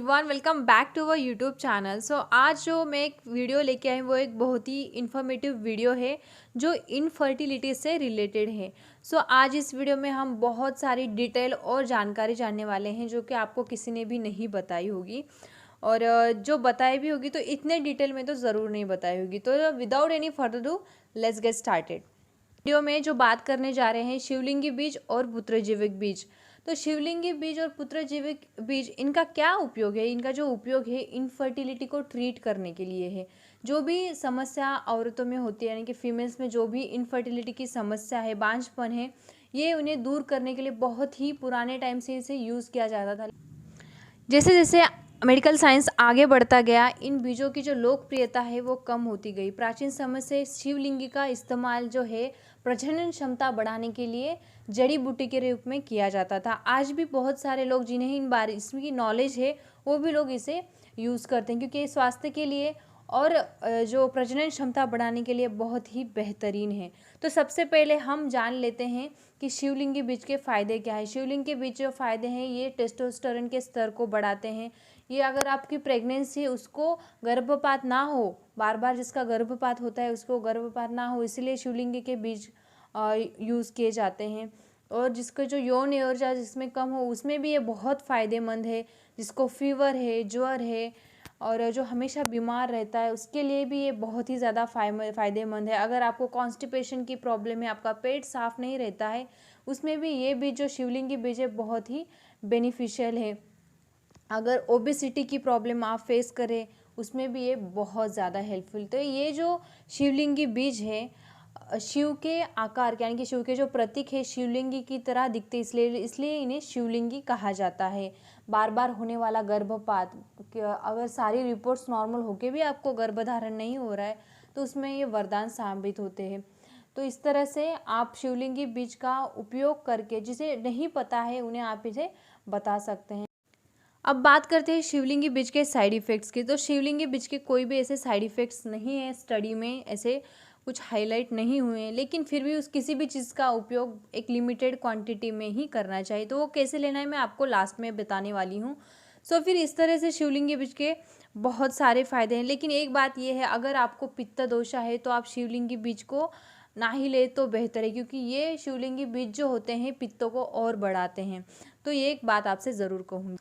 Everyone, welcome back to our YouTube channel. आज जो मैं एक वीडियो लेके आई वो एक बहुत ही इन्फॉर्मेटिव वीडियो है जो इनफर्टिलिटी से रिलेटेड है। आज इस वीडियो में हम बहुत सारी डिटेल और जानकारी जानने वाले हैं जो कि आपको किसी ने भी नहीं बताई होगी, और जो बताई भी होगी तो इतने डिटेल में तो ज़रूर नहीं बताई होगी। तो without any further do, let's get started. Video में जो बात करने जा रहे हैं शिवलिंगी बीज और पुत्रजीविक बीज। तो शिवलिंगी बीज और पुत्रजीविक बीज, इनका क्या उपयोग है? इनका जो उपयोग है इनफर्टिलिटी को ट्रीट करने के लिए है। जो भी समस्या औरतों में होती है, यानी कि फीमेल्स में जो भी इनफर्टिलिटी की समस्या है, बांझपन है, ये उन्हें दूर करने के लिए बहुत ही पुराने टाइम से इसे यूज़ किया जाता था। जैसे जैसे मेडिकल साइंस आगे बढ़ता गया, इन बीजों की जो लोकप्रियता है वो कम होती गई। प्राचीन समय से शिवलिंगी का इस्तेमाल जो है प्रजनन क्षमता बढ़ाने के लिए जड़ी बूटी के रूप में किया जाता था। आज भी बहुत सारे लोग जिन्हें इन बारे इसकी नॉलेज है वो भी लोग इसे यूज़ करते हैं, क्योंकि स्वास्थ्य के लिए और जो प्रजनन क्षमता बढ़ाने के लिए बहुत ही बेहतरीन है। तो सबसे पहले हम जान लेते हैं कि शिवलिंगी बीज के फ़ायदे क्या है। शिवलिंग के बीज जो फ़ायदे हैं, ये टेस्टोस्टेरोन के स्तर को बढ़ाते हैं। ये अगर आपकी प्रेगनेंसी है, उसको गर्भपात ना हो, बार बार जिसका गर्भपात होता है उसको गर्भपात ना हो, इसलिए शिवलिंगी के बीज यूज़ किए जाते हैं। और जिसका जो यौन ऊर्जा जिसमें कम हो, उसमें भी ये बहुत फ़ायदेमंद है। जिसको फीवर है, ज्वर है और जो हमेशा बीमार रहता है, उसके लिए भी ये बहुत ही ज़्यादा फ़ायदेमंद है। अगर आपको कॉन्स्टिपेशन की प्रॉब्लम है, आपका पेट साफ़ नहीं रहता है, उसमें भी ये बीज जो शिवलिंगी बीज है बहुत ही बेनिफिशियल है। अगर ओबेसिटी की प्रॉब्लम आप फेस करें, उसमें भी ये बहुत ज़्यादा हेल्पफुल। तो ये जो शिवलिंगी बीज है, शिव के आकार के, यानी कि शिव के जो प्रतीक है शिवलिंगी की तरह दिखते, इसलिए इसलिए इन्हें शिवलिंगी कहा जाता है। बार बार होने वाला गर्भपात, अगर सारी रिपोर्ट्स नॉर्मल होके भी आपको गर्भधारण नहीं हो रहा है तो उसमें ये वरदान साबित होते हैं। तो इस तरह से आप शिवलिंगी बीज का उपयोग करके, जिसे नहीं पता है उन्हें आप इसे बता सकते हैं। अब बात करते हैं शिवलिंगी बीज के साइड इफ़ेक्ट्स की। तो शिवलिंगी बीज के कोई भी ऐसे साइड इफ़ेक्ट्स नहीं है, स्टडी में ऐसे कुछ हाईलाइट नहीं हुए हैं, लेकिन फिर भी उस किसी भी चीज़ का उपयोग एक लिमिटेड क्वांटिटी में ही करना चाहिए। तो वो कैसे लेना है मैं आपको लास्ट में बताने वाली हूँ। फिर इस तरह से शिवलिंगी बीज के बहुत सारे फ़ायदे हैं, लेकिन एक बात यह है, अगर आपको पित्त दोषा है तो आप शिवलिंगी बीज को ना ही ले तो बेहतर है, क्योंकि ये शिवलिंगी बीज जो होते हैं पित्तों को और बढ़ाते हैं। तो ये एक बात आपसे ज़रूर कहूँगी।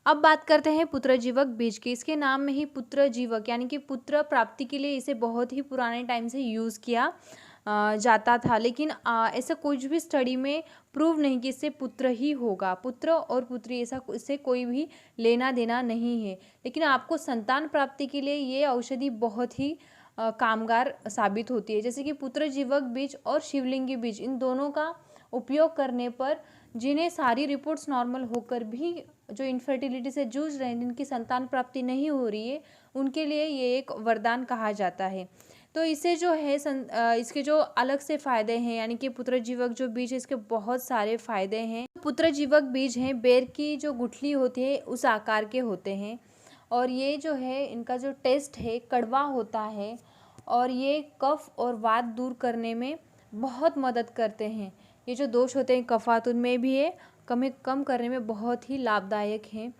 अब बात करते हैं पुत्रजीवक बीज की। इसके नाम में ही पुत्रजीवक, यानी कि पुत्र प्राप्ति के लिए इसे बहुत ही पुराने टाइम से यूज़ किया जाता था, लेकिन ऐसा कुछ भी स्टडी में प्रूव नहीं कि इससे पुत्र ही होगा। पुत्र और पुत्री ऐसा इससे कोई भी लेना देना नहीं है, लेकिन आपको संतान प्राप्ति के लिए ये औषधि बहुत ही कामगार साबित होती है। जैसे कि पुत्रजीवक बीज और शिवलिंगी बीज, इन दोनों का उपयोग करने पर जिन्हें सारी रिपोर्ट्स नॉर्मल होकर भी जो इनफर्टिलिटी से जूझ रहे हैं, जिनकी संतान प्राप्ति नहीं हो रही है, उनके लिए ये एक वरदान कहा जाता है। तो इसे जो है इसके जो अलग से फ़ायदे हैं, यानी कि पुत्रजीवक जो बीज है इसके बहुत सारे फ़ायदे हैं। पुत्रजीवक बीज हैं, बेर की जो गुठली होती है उस आकार के होते हैं, और ये जो है इनका जो टेस्ट है कड़वा होता है, और ये कफ और वात दूर करने में बहुत मदद करते हैं। ये जो दोष होते हैं कफात, उनमें भी ये कम करने में बहुत ही लाभदायक हैं।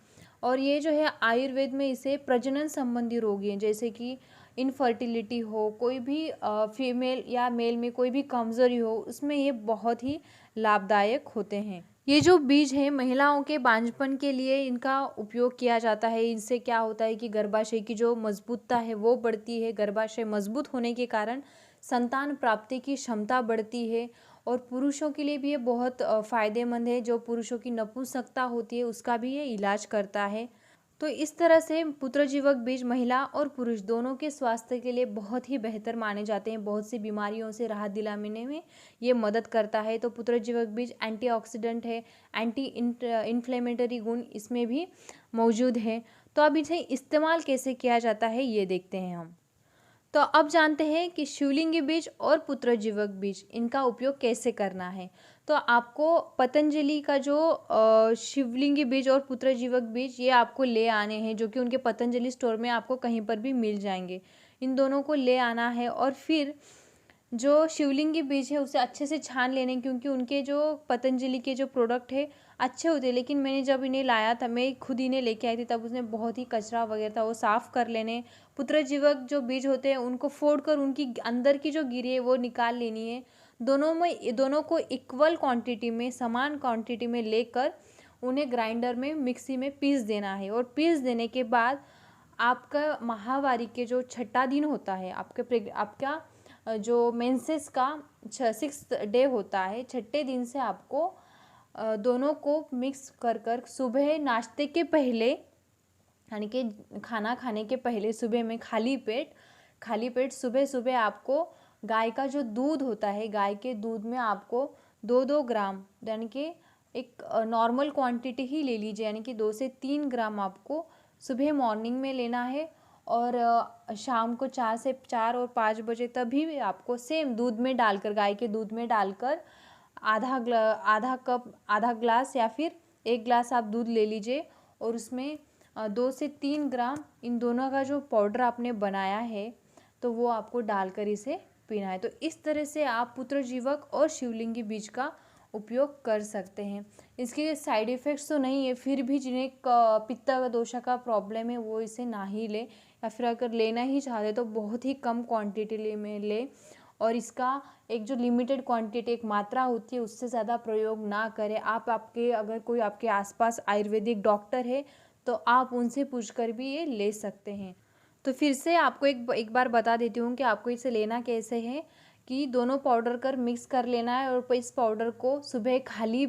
और ये जो है आयुर्वेद में इसे प्रजनन संबंधी रोग हैं, जैसे कि इनफर्टिलिटी हो, कोई भी फीमेल या मेल में कोई भी कमज़ोरी हो, उसमें ये बहुत ही लाभदायक होते हैं। ये जो बीज है महिलाओं के बांझपन के लिए इनका उपयोग किया जाता है। इनसे क्या होता है कि गर्भाशय की जो मजबूतता है वो बढ़ती है। गर्भाशय मजबूत होने के कारण संतान प्राप्ति की क्षमता बढ़ती है, और पुरुषों के लिए भी ये बहुत फ़ायदेमंद है। जो पुरुषों की नपुंसकता होती है उसका भी ये इलाज करता है। तो इस तरह से पुत्रजीवक बीज महिला और पुरुष दोनों के स्वास्थ्य के लिए बहुत ही बेहतर माने जाते हैं। बहुत सी बीमारियों से राहत दिलाने में ये मदद करता है। तो पुत्रजीवक बीज एंटीऑक्सीडेंट है, एंटी इन्फ्लेमेटरी गुण इसमें भी मौजूद है। तो अब इसे इस्तेमाल कैसे किया जाता है ये देखते हैं हम। तो अब जानते हैं कि शिवलिंगी बीज और पुत्रजीवक बीज, इनका उपयोग कैसे करना है। तो आपको पतंजलि का जो शिवलिंगी बीज और पुत्रजीवक बीज ये आपको ले आने हैं, जो कि उनके पतंजलि स्टोर में आपको कहीं पर भी मिल जाएंगे। इन दोनों को ले आना है, और फिर जो शिवलिंग के बीज है उसे अच्छे से छान लेने, क्योंकि उनके जो पतंजलि के जो प्रोडक्ट है अच्छे होते हैं, लेकिन मैंने जब इन्हें लाया था, मैं खुद इन्हें लेके आई थी, तब उसमें बहुत ही कचरा वगैरह था, वो साफ़ कर लेने। पुत्रजीवक जो बीज होते हैं उनको फोड़ कर उनकी अंदर की जो गिरी है वो निकाल लेनी है। दोनों को इक्वल क्वांटिटी में, समान क्वांटिटी में लेकर उन्हें ग्राइंडर में, मिक्सी में पीस देना है। और पीस देने के बाद आपका माहवारी के जो छठा दिन होता है, आपका जो मेंसेस का 6th डे होता है, छठे दिन से आपको दोनों को मिक्स कर कर सुबह नाश्ते के पहले, यानी कि खाना खाने के पहले सुबह में खाली पेट सुबह सुबह आपको गाय का जो दूध होता है, गाय के दूध में आपको 2-2 ग्राम, यानी कि एक नॉर्मल क्वांटिटी ही ले लीजिए, यानी कि 2 से 3 ग्राम आपको सुबह मॉर्निंग में लेना है। और शाम को 4 और 5 बजे तभी भी आपको सेम दूध में डालकर, गाय के दूध में डालकर आधा ग्लास या फिर 1 ग्लास आप दूध ले लीजिए, और उसमें 2 से 3 ग्राम इन दोनों का जो पाउडर आपने बनाया है तो वो आपको डालकर इसे पीना है। तो इस तरह से आप पुत्रजीवक और शिवलिंगी बीज का उपयोग कर सकते हैं। इसके साइड इफ़ेक्ट्स तो नहीं है, फिर भी जिन्हें पित्त दोषा का प्रॉब्लम है वो इसे ना ही ले, या फिर अगर लेना ही चाहते तो बहुत ही कम क्वांटिटी में ले, और इसका एक जो लिमिटेड क्वांटिटी, एक मात्रा होती है, उससे ज़्यादा प्रयोग ना करें। अगर कोई आपके आसपास आयुर्वेदिक डॉक्टर है तो आप उनसे पूछकर भी ये ले सकते हैं। तो फिर से आपको एक बार बता देती हूँ कि आपको इसे लेना कैसे है। कि दोनों पाउडर कर मिक्स कर लेना है, और इस पाउडर को सुबह खाली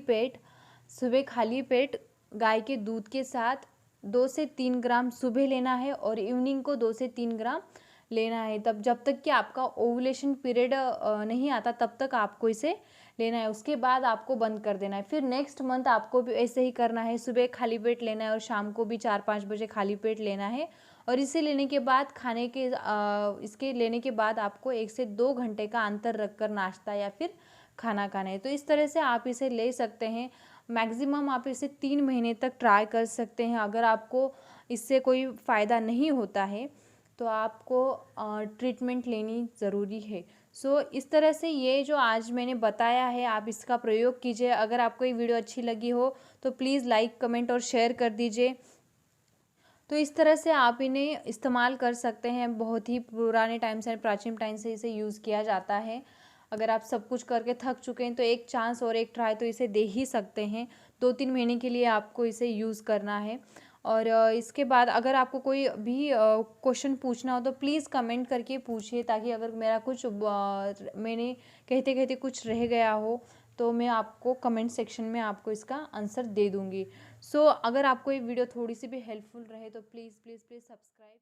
पेट गाय के दूध के साथ 2 से 3 ग्राम सुबह लेना है, और इवनिंग को 2 से 3 ग्राम लेना है। तब जब तक कि आपका ओवुलेशन पीरियड नहीं आता तब तक आपको इसे लेना है। उसके बाद आपको बंद कर देना है। फिर नेक्स्ट मंथ आपको भी ऐसे ही करना है, सुबह खाली पेट लेना है और शाम को भी 4-5 बजे खाली पेट लेना है। और इसे लेने के बाद इसके लेने के बाद आपको 1 से 2 घंटे का अंतर रखकर नाश्ता या फिर खाना खाना है। तो इस तरह से आप इसे ले सकते हैं। मैक्सिमम आप इसे 3 महीने तक ट्राई कर सकते हैं। अगर आपको इससे कोई फ़ायदा नहीं होता है तो आपको ट्रीटमेंट लेनी ज़रूरी है। इस तरह से ये जो आज मैंने बताया है, आप इसका प्रयोग कीजिए। अगर आपको ये वीडियो अच्छी लगी हो तो प्लीज़ लाइक, कमेंट और शेयर कर दीजिए। तो इस तरह से आप इन्हें इस्तेमाल कर सकते हैं। बहुत ही पुराने टाइम से, प्राचीन टाइम से इसे यूज़ किया जाता है। अगर आप सब कुछ करके थक चुके हैं तो एक चांस और एक ट्राई तो इसे दे ही सकते हैं। 2-3 महीने के लिए आपको इसे यूज़ करना है। और इसके बाद अगर आपको कोई भी क्वेश्चन पूछना हो तो प्लीज़ कमेंट करके पूछिए, ताकि अगर मेरा कुछ मैंने कहते कहते कुछ रह गया हो तो मैं आपको कमेंट सेक्शन में आपको इसका आंसर दे दूँगी। अगर आपको ये वीडियो थोड़ी सी भी हेल्पफुल रहे तो प्लीज़ प्लीज़ प्लीज़ सब्सक्राइब।